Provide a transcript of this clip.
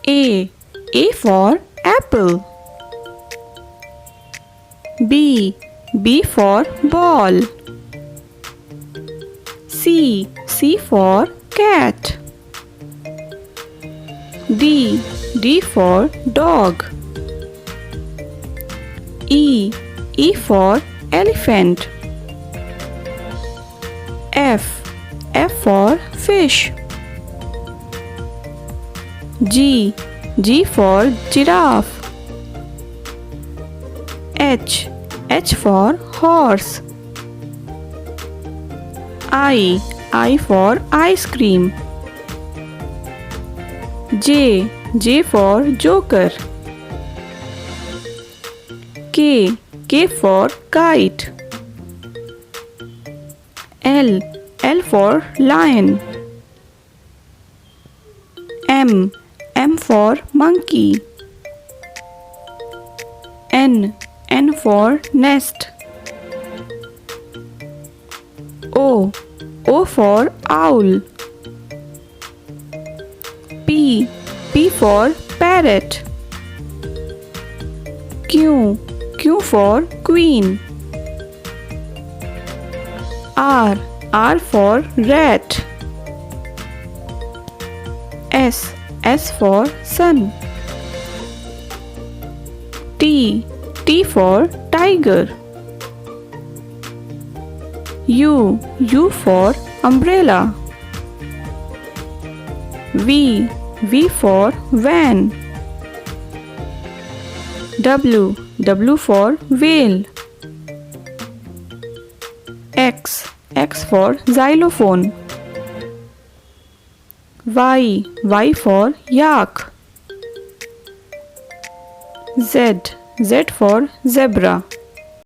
A. A for apple. B. B for ball. C. C for cat. D. D for dog. E. E for elephant. F. F for fish. G. G for giraffe. H. H for horse. I. I for ice cream. J. J for joker. K. K for kite. L. L for lion. M. M for monkey. N. N for nest. O. O for owl. P. P for parrot. Q. Q for queen. R. R for rat. S. S for sun. T. T for tiger. U. U for umbrella. V. V for van. W. W for whale. X. X for xylophone. Y. Y for yak. Z. Z for zebra.